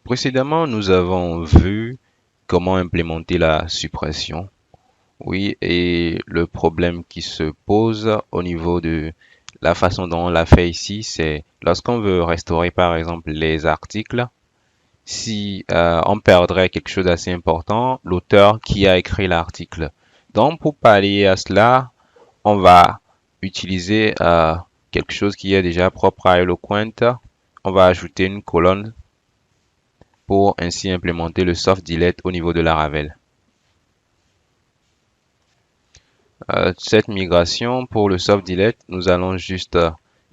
Précédemment, nous avons vu comment implémenter la suppression. Oui, et le problème qui se pose au niveau de la façon dont on l'a fait ici, c'est lorsqu'on veut restaurer par exemple les articles, si on perdrait quelque chose d'assez important, l'auteur qui a écrit l'article. Donc pour pallier à cela, on va utiliser quelque chose qui est déjà propre à Eloquent. On va ajouter une colonne pour ainsi implémenter le soft delete au niveau de la Laravel. Cette migration pour le soft delete, nous allons juste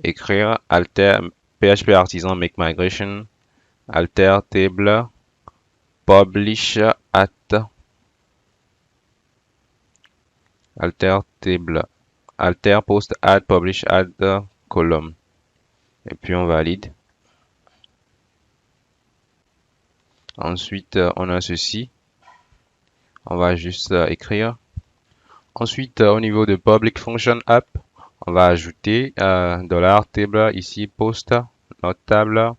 écrire alter php artisan make migration alter table publish at alter table alter post add publish add column et puis on valide. Ensuite on a ceci, on va juste écrire. Ensuite au niveau de public function app, on va ajouter $table ici post notre table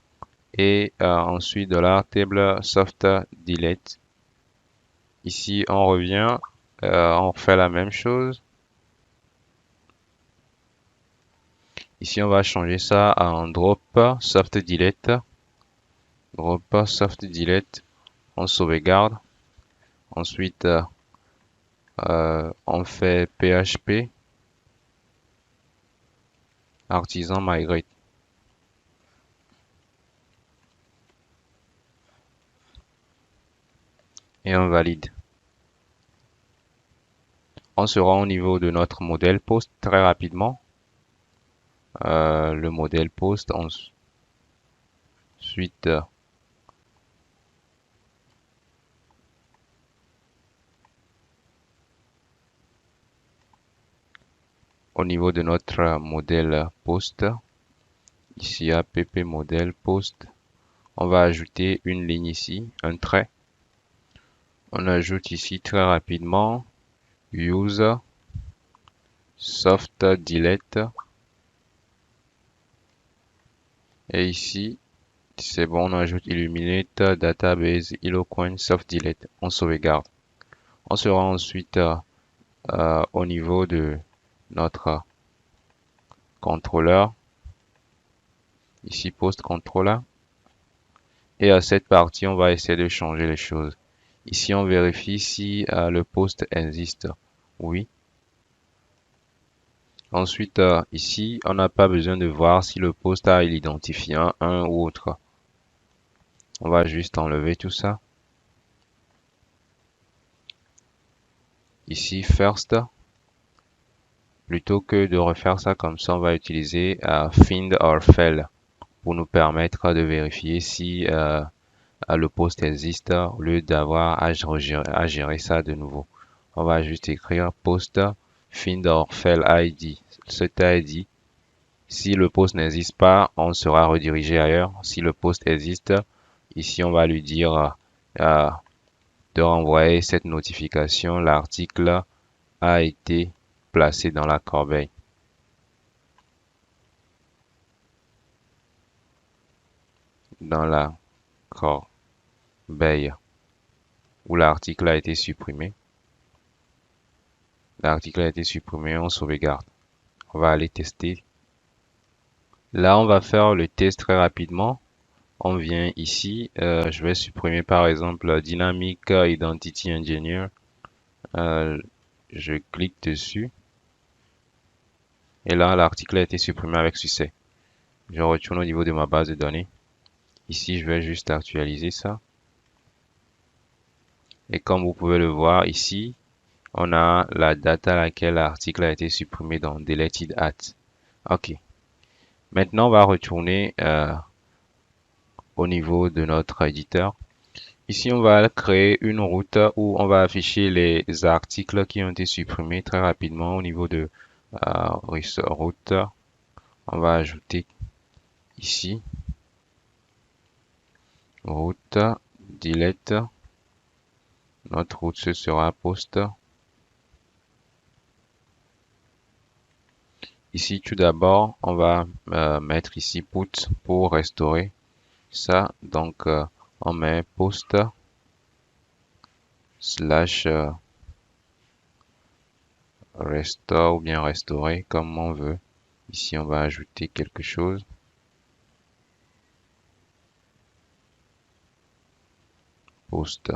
et ensuite $table soft delete. Ici on revient, on fait la même chose. Ici on va changer ça en drop soft delete. Drop soft delete, on sauvegarde. Ensuite on fait php artisan migrate. Et on valide. On sera au niveau de notre modèle post très rapidement. Le modèle post, ensuite au niveau de notre modèle post, ici app modèle post, on va ajouter une ligne ici, un trait. On ajoute ici très rapidement use soft delete et ici c'est bon, on ajoute illuminate database Eloquent soft delete. On sauvegarde. On sera ensuite au niveau de notre contrôleur, ici post controller, et à cette partie on va essayer de changer les choses. Ici on vérifie si le post existe. Oui. Ensuite ici on n'a pas besoin de voir si le post a l'identifiant un ou autre. On va juste enlever tout ça. Ici first, plutôt que de refaire ça comme ça, on va utiliser find or fail pour nous permettre de vérifier si le post existe au lieu d'avoir à gérer ça de nouveau. On va juste écrire post find or fail ID. Cet ID, si le post n'existe pas, on sera redirigé ailleurs. Si le post existe, ici on va lui dire de renvoyer cette notification. L'article a été placé dans la corbeille. Dans la corbeille où l'article a été supprimé. L'article a été supprimé, on sauvegarde. On va aller tester. Là, on va faire le test très rapidement. On vient ici, je vais supprimer par exemple Dynamic Identity Engineer. Je clique dessus. Et là, l'article a été supprimé avec succès. Je retourne au niveau de ma base de données. Ici, je vais juste actualiser ça. Et comme vous pouvez le voir ici, on a la date à laquelle l'article a été supprimé dans deleted at. OK. Maintenant, on va retourner au niveau de notre éditeur. Ici, on va créer une route où on va afficher les articles qui ont été supprimés très rapidement au niveau de route. On va ajouter ici route delete. Notre route ce sera post. Ici, tout d'abord, on va mettre ici put pour restaurer ça. Donc, On met post slash restore ou bien restaurer comme on veut. Ici, on va ajouter quelque chose. Post.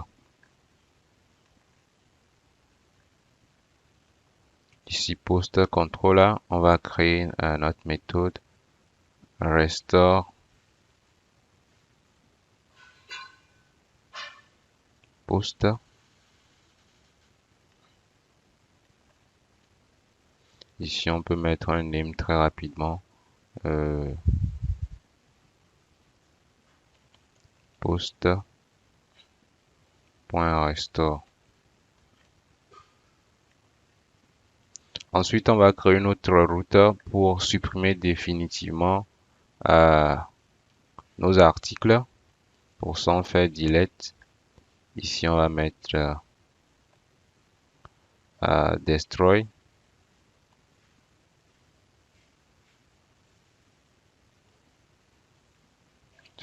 Ici, post controller, on va créer notre méthode restore post. Ici, on peut mettre un name très rapidement. Post.restore. Ensuite, on va créer une autre route pour supprimer définitivement nos articles. Pour ça, on fait delete. Ici, on va mettre destroy.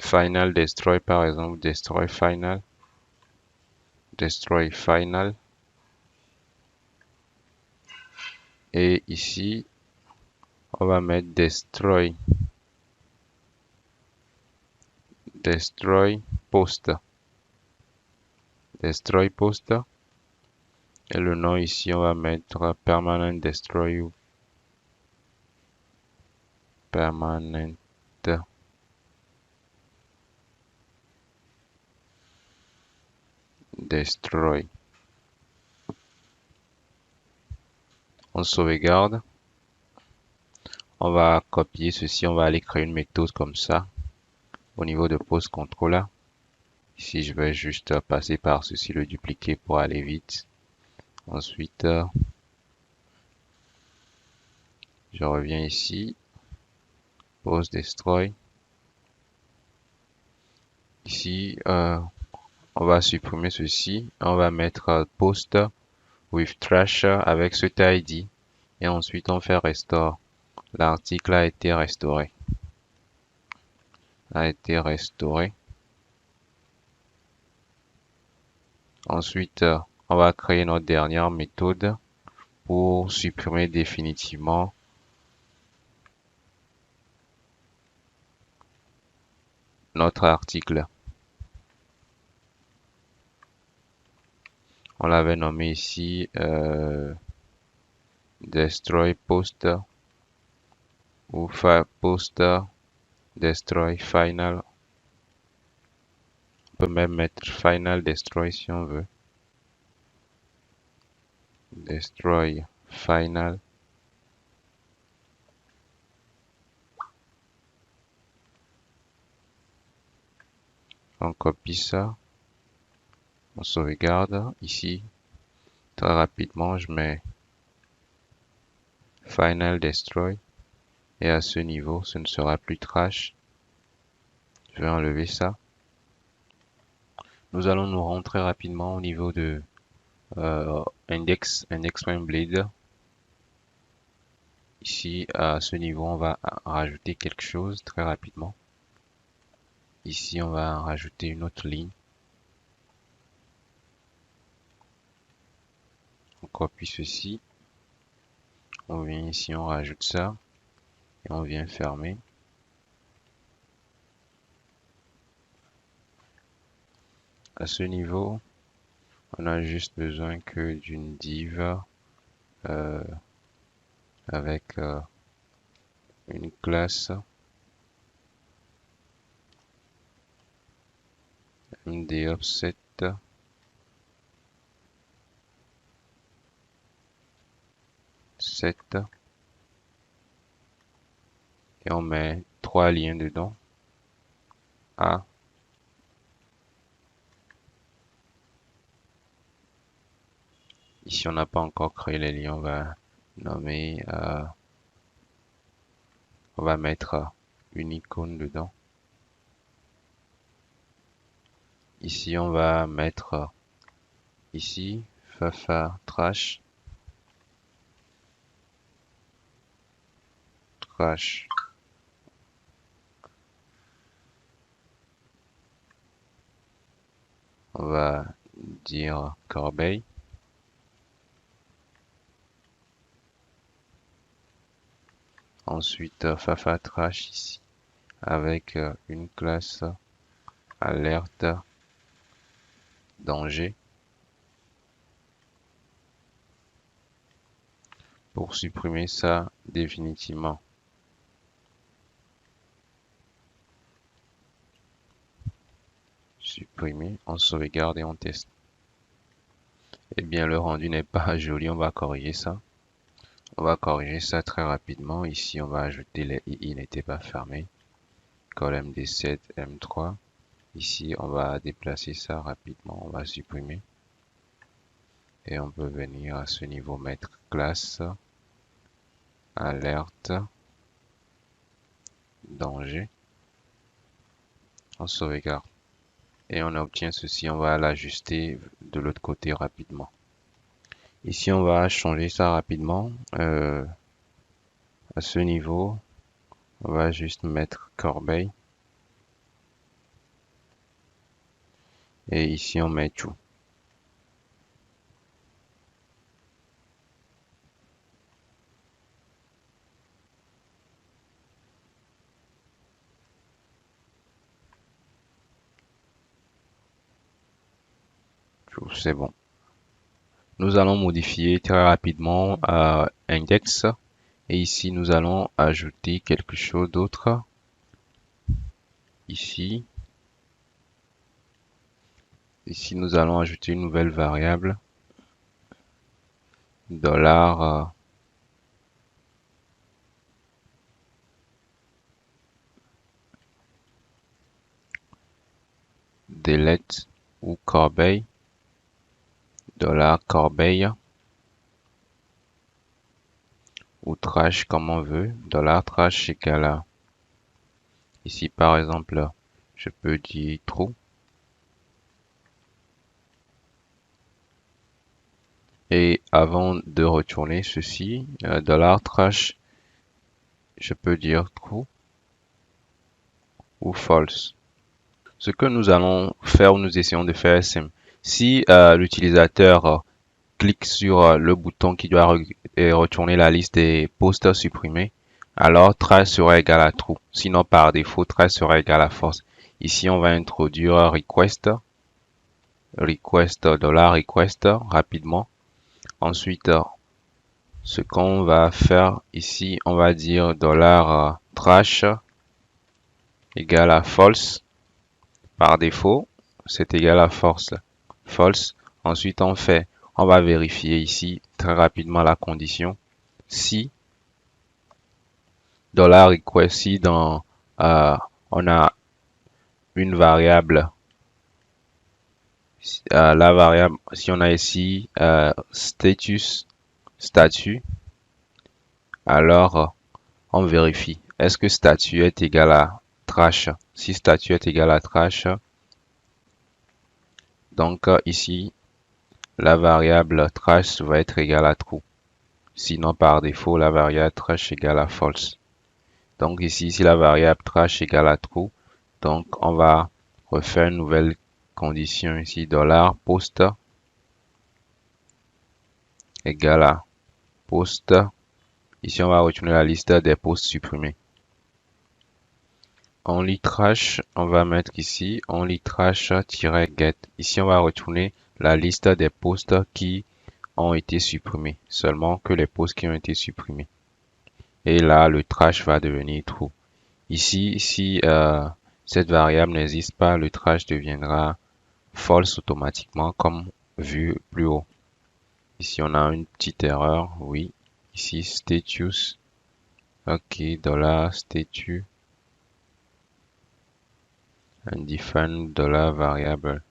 Final destroy par exemple, destroy final. Destroy final. Et ici, on va mettre destroy. Destroy post. Destroy post. Et le nom ici, on va mettre permanent destroy ou permanent destroy. On sauvegarde. On va copier ceci, on va aller créer une méthode comme ça au niveau de post controller. Ici, je vais juste passer par ceci, le dupliquer pour aller vite. Ensuite, je reviens ici, post destroy. Ici, on va supprimer ceci. On va mettre post with trash avec cet ID. Et ensuite, on fait restore. L'article a été restauré. Ensuite, on va créer notre dernière méthode pour supprimer définitivement notre article. On l'avait nommé ici destroy post ou post destroy final. On peut même mettre final destroy si on veut. Destroy final. On copie ça. On sauvegarde. Ici, très rapidement, je mets final destroy. Et à ce niveau, ce ne sera plus trash. Je vais enlever ça. Nous allons nous rendre très rapidement au niveau de index.bleed. Ici, à ce niveau, on va rajouter quelque chose très rapidement. Ici, on va rajouter une autre ligne. On copie ceci. On vient ici, on rajoute ça. Et on vient fermer. À ce niveau, on a juste besoin que d'une div avec une classe mdOffset set et on met 3 liens dedans. Ici, on n'a pas encore créé les liens. On va nommer, on va mettre une icône dedans. Ici, on va mettre ici fafa trash On va dire corbeille. Ensuite, Fafa Trash ici avec une classe alerte danger pour supprimer ça définitivement. Supprimer, on sauvegarde et on teste. Eh bien, le rendu n'est pas joli, on va corriger ça. On va corriger ça très rapidement. Ici, on va ajouter les II n'étaient pas fermés. Col MD7, M3. Ici, on va déplacer ça rapidement. On va supprimer. Et on peut venir à ce niveau mettre classe, alerte, danger. On sauvegarde. Et on obtient ceci. On va l'ajuster de l'autre côté rapidement. Ici, on va changer ça rapidement. À ce niveau, on va juste mettre corbeille. Et ici, on met tout. C'est bon. Nous allons modifier très rapidement index. Et ici, nous allons ajouter quelque chose d'autre. Ici. Ici, nous allons ajouter une nouvelle variable. Dollar delete ou corbeille. Dollar corbeille. Ou trash comme on veut. Dollar trash égale à. Ici, par exemple, je peux dire true. Et avant de retourner ceci, dollar trash, je peux dire true ou false. Ce que nous allons faire ou nous essayons de faire, c'est si l'utilisateur clique sur le bouton qui doit retourner la liste des posts supprimés, alors trash sera égal à true. Sinon, par défaut, trash sera égal à false. Ici, on va introduire request dollar request rapidement. Ensuite, ce qu'on va faire ici, on va dire dollar trash égale à false. Par défaut, c'est égal à false. Ensuite, on va vérifier ici très rapidement la condition. Si dollar request, si dans on a une variable, la variable, si on a ici statut, alors on vérifie. Est-ce que statut est égal à trash? Si statut est égal à trash, donc ici, la variable trash va être égale à true. Sinon, par défaut, la variable trash égale à false. Donc ici, si la variable trash égale à true, donc on va refaire une nouvelle condition ici, dollar post égale à post. Ici, on va retourner la liste des posts supprimés. Only trash, on va mettre ici only trash-get. Ici, on va retourner la liste des posts qui ont été supprimés. Seulement que les posts qui ont été supprimés. Et là, le trash va devenir true. Ici, si cette variable n'existe pas, le trash deviendra false automatiquement comme vu plus haut. Ici, on a une petite erreur. Oui. Ici, status. OK, dollar status. Undefined dollar variable.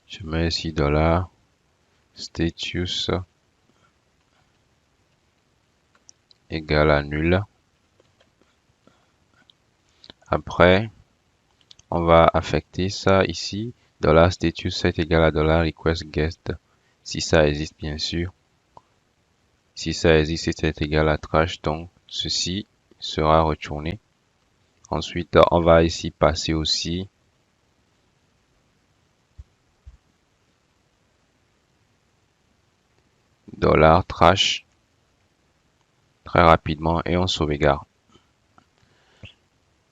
Je mets ici dollar status égale à nul. Après, on va affecter ça ici. Dollar status est égal à dollar request guest. Si ça existe, bien sûr. Si ça existe, c'est égal à trash. Donc, ceci sera retourné. Ensuite, on va ici passer aussi $trash très rapidement et on sauvegarde.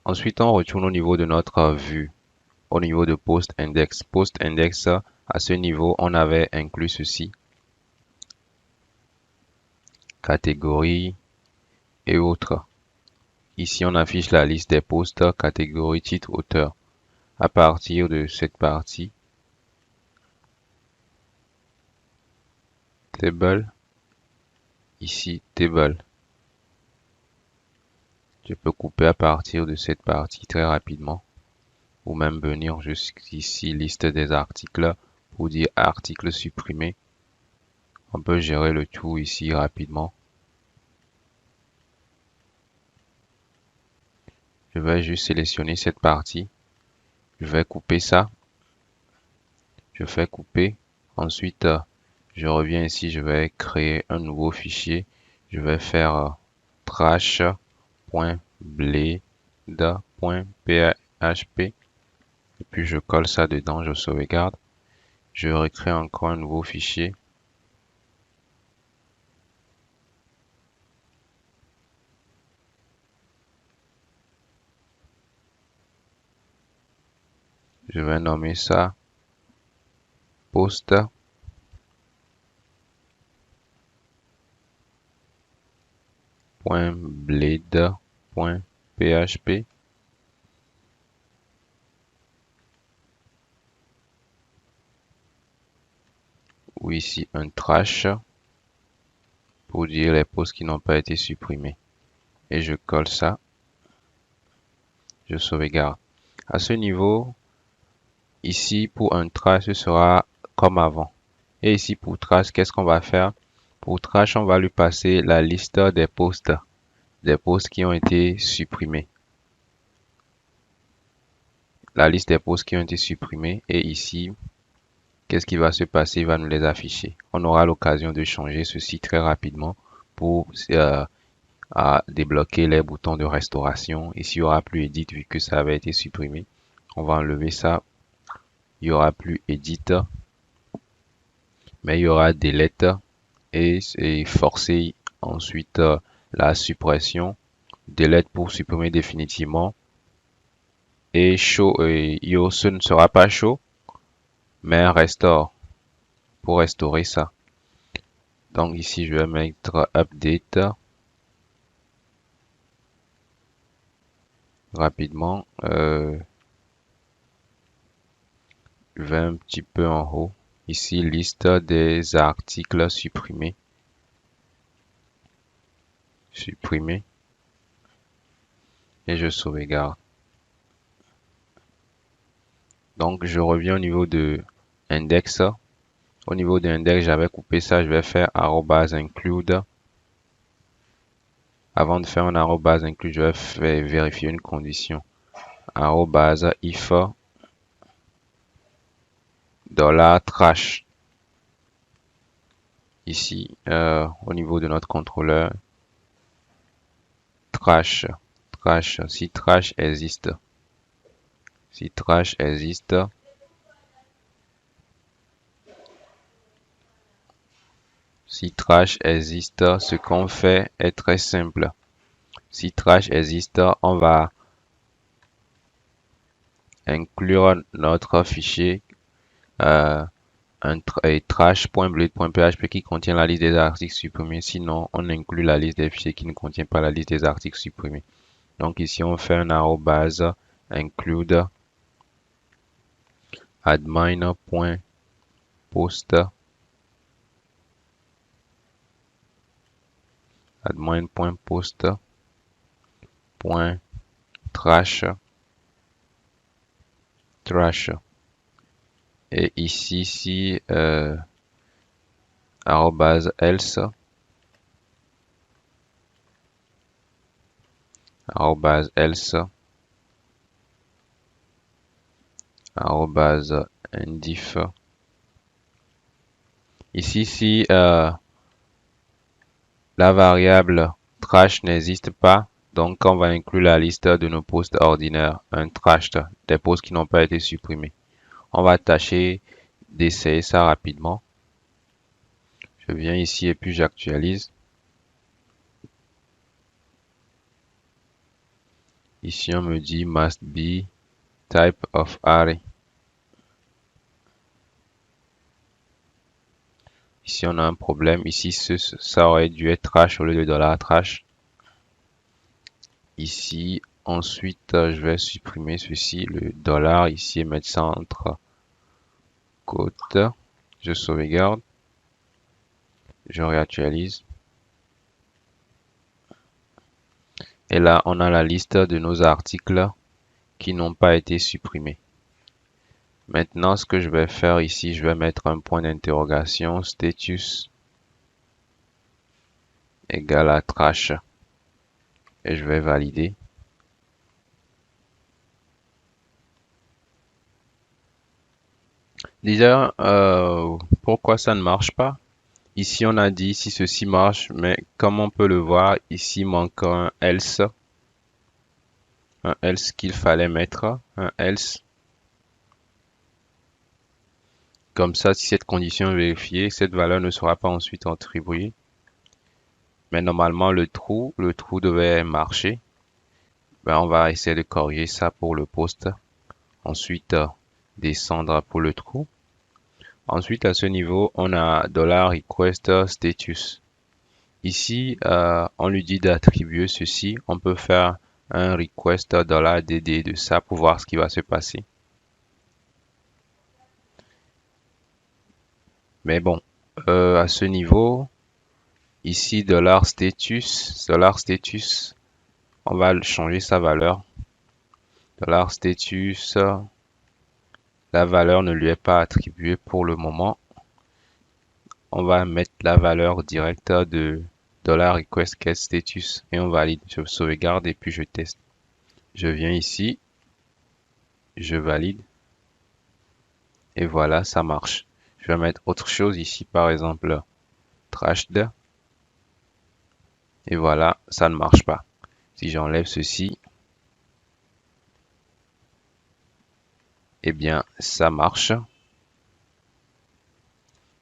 Ensuite, on retourne au niveau de notre vue, au niveau de post index. Post index, à ce niveau, on avait inclus ceci, catégorie et autres. Ici, on affiche la liste des posts, catégorie, titre, auteur. À partir de cette partie, table, ici, table. Je peux couper à partir de cette partie très rapidement, ou même venir jusqu'ici, liste des articles, pour dire article supprimé. On peut gérer le tout ici rapidement. Je vais juste sélectionner cette partie. Je vais couper ça. Je fais couper. Ensuite, je reviens ici. Je vais créer un nouveau fichier. Je vais faire trash.blade.php. Et puis, je colle ça dedans. Je sauvegarde. Je recrée encore un nouveau fichier. Je vais nommer ça post.blade.php. Ou ici un trash pour dire les posts qui n'ont pas été supprimés. Et je colle ça. Je sauvegarde. À ce niveau, ici pour un trash, ce sera comme avant. Et ici pour trash, qu'est-ce qu'on va faire? Pour trash, on va lui passer la liste des posts qui ont été supprimés. La liste des posts qui ont été supprimés. Et ici, qu'est-ce qui va se passer? Il va nous les afficher. On aura l'occasion de changer ceci très rapidement pour débloquer les boutons de restauration. Ici, il n'y aura plus edit vu que ça avait été supprimé. On va enlever ça. Il n'y aura plus edit, mais il y aura delete et forcer ensuite la suppression. Delete pour supprimer définitivement. Et show, ce ne sera pas show, mais restore pour restaurer ça. Donc ici, je vais mettre update rapidement. Je vais un petit peu en haut. Ici, liste des articles supprimés. Et je sauvegarde. Donc, je reviens au niveau de index. Au niveau de index, j'avais coupé ça. Je vais faire @include. Avant de faire un @include, je vais vérifier une condition. @if $trash. Ici, au niveau de notre contrôleur, trash, si trash existe, ce qu'on fait est très simple. Si trash existe, on va inclure notre fichier trash.blade.php qui contient la liste des articles supprimés. Sinon, on inclut la liste des fichiers qui ne contient pas la liste des articles supprimés. Donc ici, on fait un @include admin.post .trash et ici si @else @indif. Ici si la variable trash n'existe pas, Donc, on va inclure la liste de nos postes ordinaires, un trash, des postes qui n'ont pas été supprimés. On va tâcher d'essayer ça rapidement. Je viens ici et puis j'actualise. Ici, on me dit must be type of array. Ici, on a un problème. Ici, ça aurait dû être trash au lieu de $trash. Ici, ensuite, je vais supprimer ceci, le dollar ici et mettre ça entre côtes. Je sauvegarde. Je réactualise. Et là, on a la liste de nos articles qui n'ont pas été supprimés. Maintenant, ce que je vais faire ici, je vais mettre un point d'interrogation, status égale à trash. Et je vais valider. Déjà, pourquoi ça ne marche pas? Ici, on a dit si ceci marche, mais comme on peut le voir, ici manque un else qu'il fallait mettre, un else. Comme ça, si cette condition est vérifiée, cette valeur ne sera pas ensuite attribuée. Mais normalement, le trou devait marcher. Ben, on va essayer de corriger ça pour le post. Ensuite, descendre pour le trou. Ensuite, à ce niveau, on a $request status. Ici, on lui dit d'attribuer ceci. On peut faire un request $dd de ça pour voir ce qui va se passer. Mais bon, à ce niveau, ici, $status, on va changer sa valeur. $status, la valeur ne lui est pas attribuée pour le moment. On va mettre la valeur directe de $request_status et on valide. Je sauvegarde et puis je teste. Je viens ici, je valide et voilà, ça marche. Je vais mettre autre chose ici, par exemple trashed et voilà, ça ne marche pas. Si j'enlève ceci, eh bien, ça marche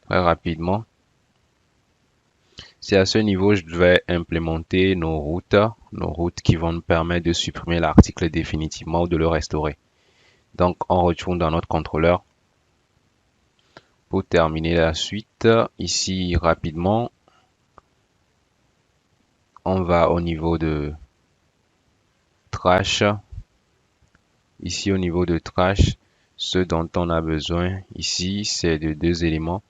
très rapidement. C'est à ce niveau que je vais implémenter nos routes qui vont nous permettre de supprimer l'article définitivement ou de le restaurer. Donc, on retourne dans notre contrôleur. Pour terminer la suite, ici rapidement, on va au niveau de trash. Ici au niveau de trash, ce dont on a besoin ici, c'est de 2 éléments.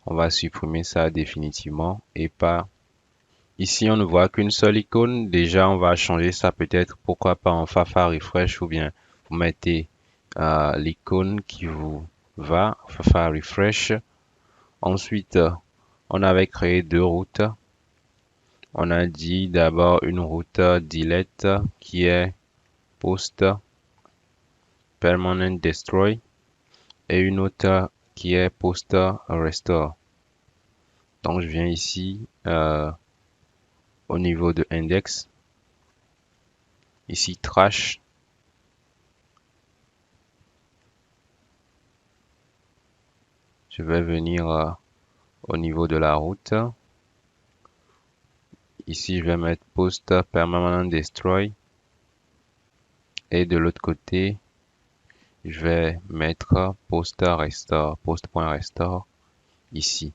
On va supprimer ça définitivement et pas. Ici, on ne voit qu'une seule icône. Déjà, on va changer ça peut-être, pourquoi pas en Fafa refresh ou bien vous mettez l'icône qui vous va, Fafa refresh. Ensuite, on avait créé 2 routes. On a dit d'abord une route delete qui est post permanent destroy et une autre qui est post restore. Donc je viens ici au niveau de index, ici trash, je vais venir au niveau de la route, ici je vais mettre post permanent destroy et de l'autre côté je vais mettre post.restore ici.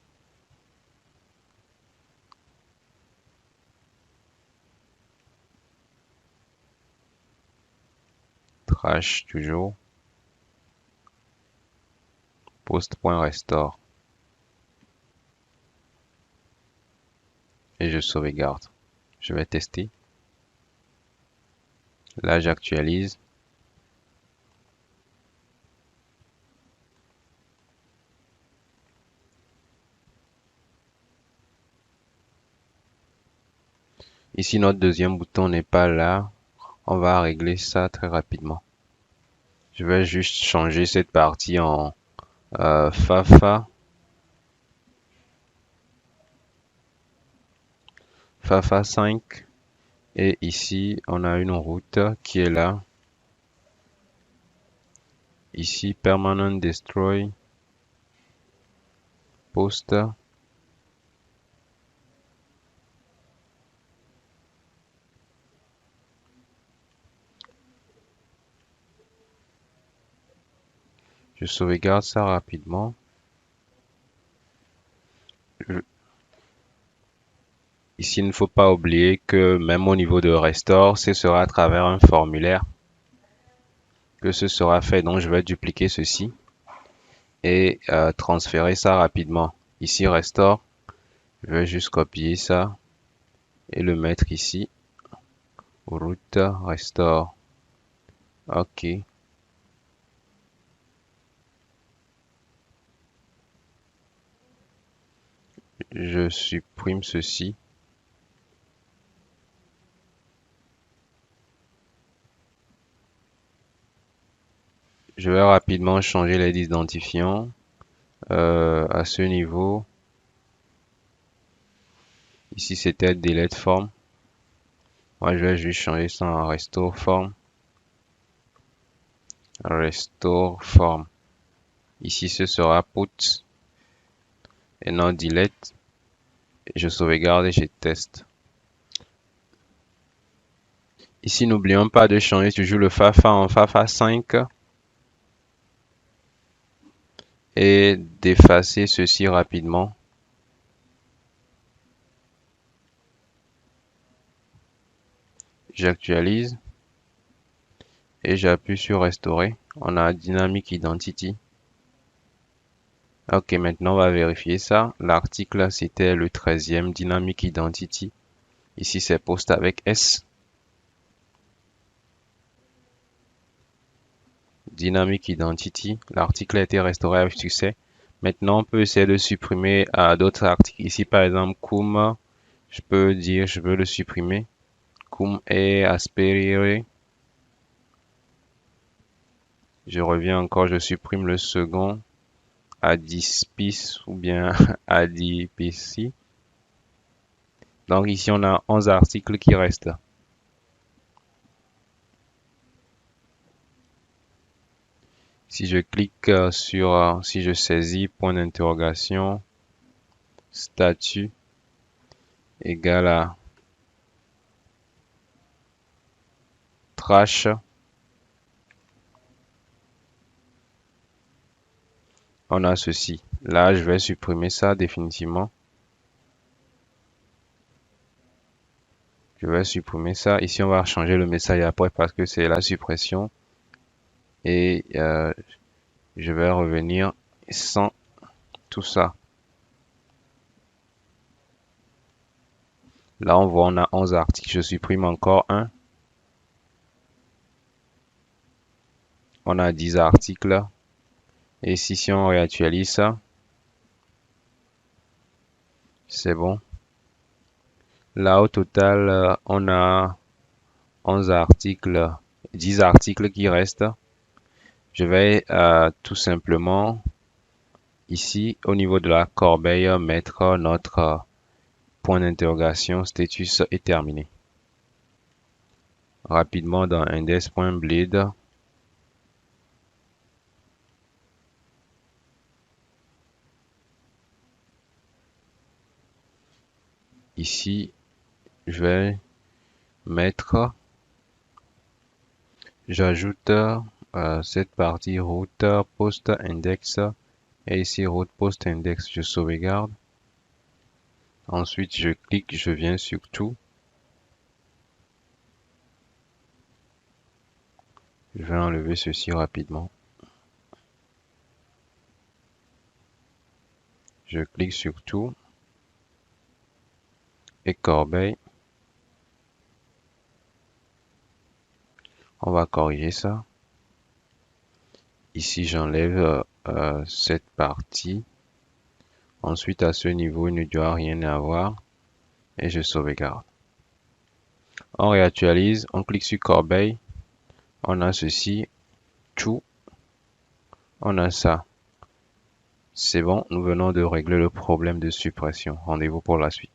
Trash toujours. Post.restore. Et je sauvegarde. Je vais tester. Là, j'actualise. Ici, notre deuxième bouton n'est pas là. On va régler ça très rapidement. Je vais juste changer cette partie en Fafa 5 Et ici, on a une route qui est là. Ici, Permanent Destroy, Post. Je sauvegarde ça rapidement. Ici, il ne faut pas oublier que même au niveau de Restore, ce sera à travers un formulaire que ce sera fait. Donc, je vais dupliquer ceci et transférer ça rapidement. Ici, Restore, je vais juste copier ça et le mettre ici. Route Restore. OK. Je supprime ceci. Je vais rapidement changer les identifiants à ce niveau. Ici, c'était Delete Form. Moi, je vais juste changer ça en Restore Form. Restore Form. Ici, ce sera Put et non Delete. Je sauvegarde et je teste. Ici, n'oublions pas de changer toujours le FAFA en FAFA 5 et d'effacer ceci rapidement. J'actualise et j'appuie sur Restaurer. On a Dynamic Identity. Ok, maintenant on va vérifier ça. L'article c'était le 13e Dynamic Identity. Ici c'est Post avec S. Dynamic Identity. L'article a été restauré avec succès. Maintenant on peut essayer de supprimer d'autres articles. Ici par exemple Cum. Je peux dire je veux le supprimer. Cum est aspiré. Je reviens encore, je supprime le second. Adispis ou bien Adipici. Donc ici on a 11 articles qui restent. Si je clique si je saisis point d'interrogation, statut égale à trash, on a ceci. Là, je vais supprimer ça définitivement. Je vais supprimer ça. Ici, on va changer le message après parce que c'est la suppression. Et je vais revenir sans tout ça. Là, on voit, on a 11 articles. Je supprime encore un. On a 10 articles. Et ici, si on réactualise ça, c'est bon. Là, au total, on a 11 articles, 10 articles qui restent. Je vais tout simplement ici au niveau de la corbeille mettre notre point d'interrogation status est terminé. Rapidement dans index.bleed. Ici, je vais mettre, j'ajoute cette partie route post index et ici route post index, je sauvegarde. Ensuite, je clique, je viens sur tout. Je vais enlever ceci rapidement. Je clique sur tout et corbeille. On va corriger ça. Ici, j'enlève cette partie. Ensuite, à ce niveau, il ne doit rien avoir. Et je sauvegarde. On réactualise. On clique sur corbeille. On a ceci. Tout. On a ça. C'est bon. Nous venons de régler le problème de suppression. Rendez-vous pour la suite.